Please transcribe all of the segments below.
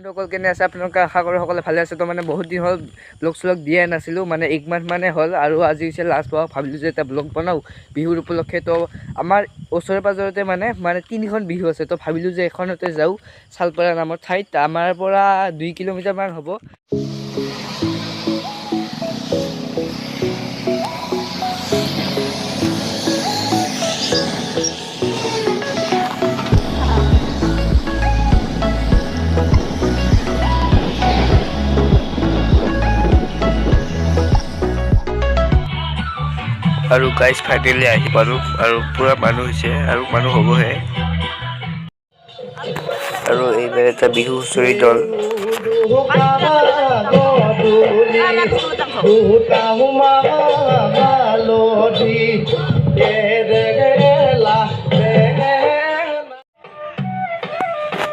বন্ধুসকল কেনে আছে আপোনালোকে আশা কৰোঁ সকলে ভালে আছে তো মানে বহুত দিন হ'ল ব্লগ চলগ দিয়াই নাছিলোঁ মানে 1 মাহ মানে হ'ল আৰু আজি হৈছে লাষ্ট ব্লগ ভাবিলোঁ যে এটা ব্লগ বনাওঁ বিহুৰ উপলক্ষে তো আমাৰ ওচৰে পাজৰতে মানে 3খন বিহু আছে তো ভাবিলোঁ যে এখনতে যাওঁ চালপাৰা নামৰ ঠাইত আমাৰ পৰা 2 কিলোমিটাৰ মান হ'ব আৰু গাইজ ফাইনেলি আহি পালোঁ আৰু পুৰা মানুহ হৈছে আৰু মানুহ হ'বহে আৰু এইবাৰ এটা বিহু হুঁচৰি দল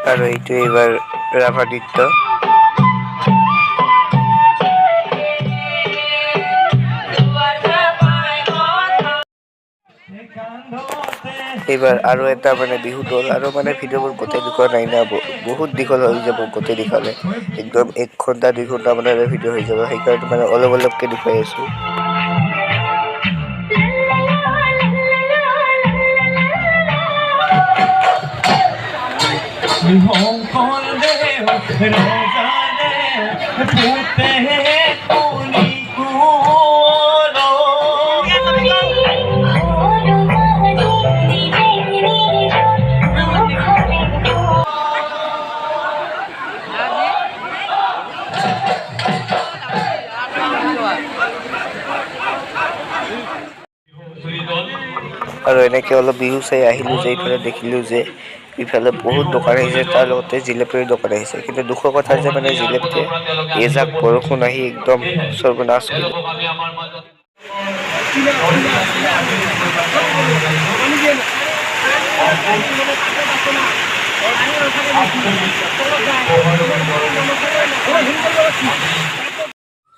আৰু এইটো এইবাৰ ৰাভা নৃত্য এইবাৰ আৰু এটা মানে বিহু দল আৰু মানে ভিডিঅ'বোৰ গোটেই দেখুওৱা নাই না বহুত দীঘল হৈ যাব গোটেই দেখালে একদম 1 ঘণ্টা 2 ঘণ্টা মানে ভিডিঅ' হৈ যাব সেইকাৰণে মানে অলপ অলপকৈ দেখুৱাই আছোঁ আৰু এনেকৈ অলপ বিহু চাই আহিলোঁ যে এইফালে দেখিলোঁ যে ইফালে বহুত দোকান আহিছে তাৰ লগতে জিলাপিৰ দোকান আহিছে কিন্তু দুখৰ কথা যে মানে জিলাপিতে এজাক বৰষুণ আহি একদম সৰ্বনাশ কৰিলে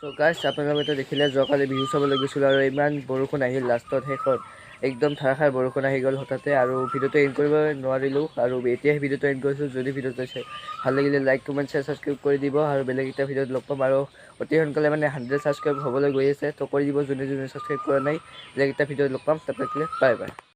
So guys, আপোনালোকে দেখিলে যোৱাকালি বিহু চাবলৈ গৈছিলোঁ আৰু ইমান বৰষুণ আহিল লাষ্টত শেষত একদম ধাৰাসাৰ বৰষুণ আহি গ'ল হঠাতে আৰু ভিডিঅ'টো এণ্ড কৰিব নোৱাৰিলোঁ আৰু এতিয়াহে ভিডিঅ'টো এণ্ড কৰিছোঁ যদি ভিডিঅ'টো ভাল লাগিলে লাইক কমেণ্ট শ্বেয়াৰ ছাবস্ক্ৰাইব কৰি দিব আৰু বেলেগ এটা ভিডিঅ'ত লগ পাম আৰু অতি সোনকালে মানে 100 ছাবস্ক্ৰাইব হ'বলৈ গৈ আছে তো কৰি দিব যোনে যোনে ছাবস্ক্ৰাইব কৰা নাই বেলেগ এটা ভিডিঅ'ত লগ পাম তাতে বাই বাই